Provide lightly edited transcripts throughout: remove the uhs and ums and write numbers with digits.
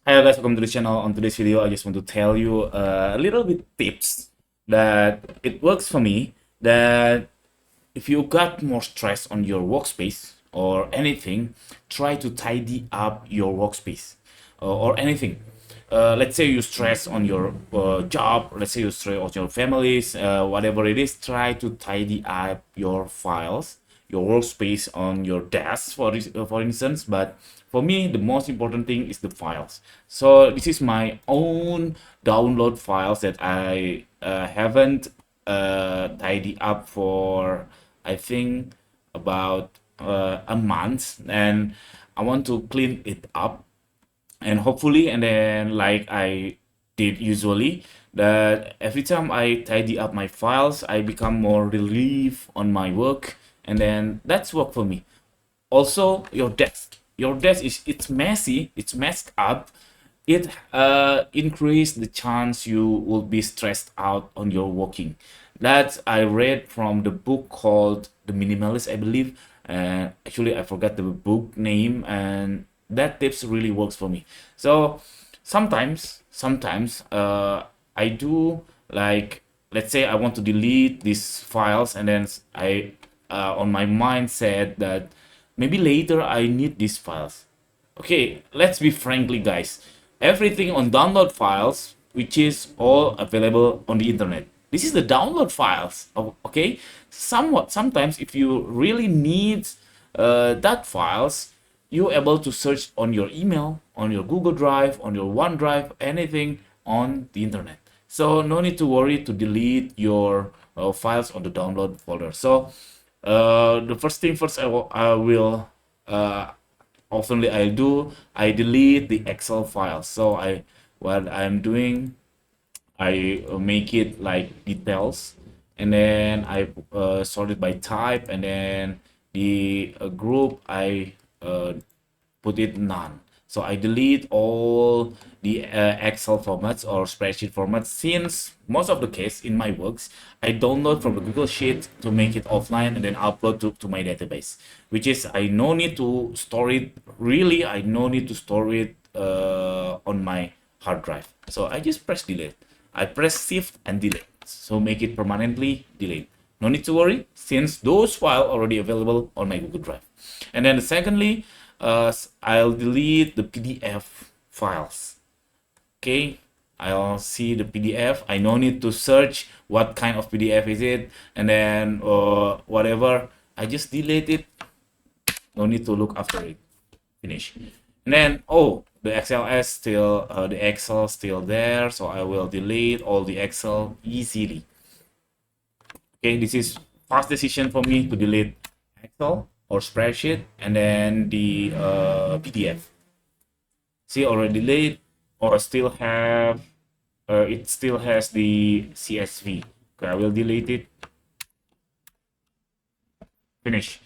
Hello guys, welcome to the channel. On today's video, I just want to tell you a little bit tips that it works for me. That if you got more stress on your workspace or anything, try to tidy up your workspace or anything. Let's say you stress on your job, let's say you stress on your families, whatever it is, try to tidy up your files, your workspace on your desk, for instance. But for me, the most important thing is the files. So this is my own download files that I haven't tidy up for, I think, about a month, and I want to clean it up, and hopefully, and then like I did usually, that every time I tidy up my files, I become more relief on my work, and then that's work for me. Also, your desk is, it's messy, it's messed up. It increase the chance you will be stressed out on your working. That I read from the book called The Minimalist, I believe. And actually, I forgot the book name, and that tips really works for me. So sometimes I do, like, let's say I want to delete these files, and then I on my mind said that maybe later I need these files. Okay, let's be frankly, guys. Everything on download files, which is all available on the internet. This is the download files. Okay, sometimes if you really need that files, you're able to search on your email, on your Google Drive, on your OneDrive, anything on the internet. So no need to worry to delete your files on the download folder. So the first thing first, I will oftenly I do, I delete the Excel files. So what I'm doing, I make it like details, and then I sort it by type, and then the group I put it none. So I delete all the Excel formats or spreadsheet formats, since most of the case in my works, I download from the Google Sheet to make it offline and then upload to my database, which is I no need to store it, really, I no need to store it on my hard drive. So I just press delete. I press shift and delete. So make it permanently delete. No need to worry, since those files already available on my Google Drive. And then secondly, I'll delete the PDF files. Okay, I'll see the PDF. I no need to search what kind of PDF is it, and then whatever, I just delete it. No need to look after it. Finish. And then, oh, the XLS still, the Excel still there, so I will delete all the Excel easily. Okay, this is fast decision for me to delete Excel or spreadsheet, and then the PDF. See, already delete, or still have, it still has the CSV. Okay, I will delete it. Finish.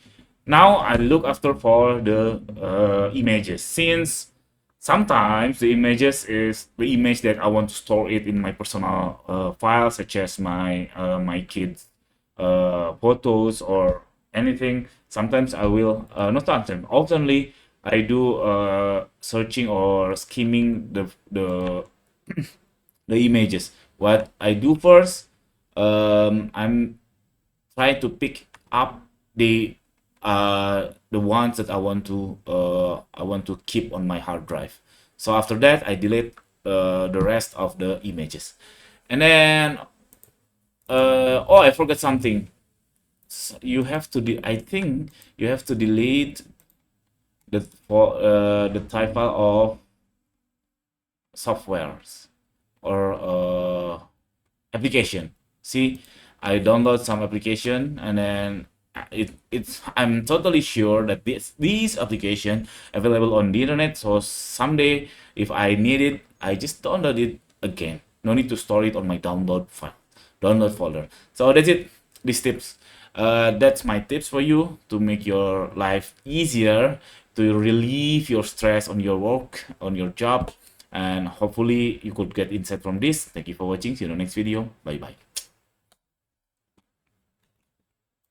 Now I look after for the images, since sometimes the images is the image that I want to store it in my personal files, such as my kids photos or anything. Sometimes I will not sometimes, oftenly I do searching or skimming the the images. What I do first, I'm trying to pick up the ones that I want to keep on my hard drive. So after that, I delete the rest of the images. And then oh, I forgot something. You have to I think you have to delete the type file of softwares or application. See, I download some application, and then it's I'm totally sure that these application available on the internet. So someday if I need it, I just download it again. No need to store it on my download folder. So that's it. These tips. That's my tips for you to make your life easier, to relieve your stress on your work, on your job, and hopefully you could get insight from this. Thank you for watching. See you in the next video. Bye bye.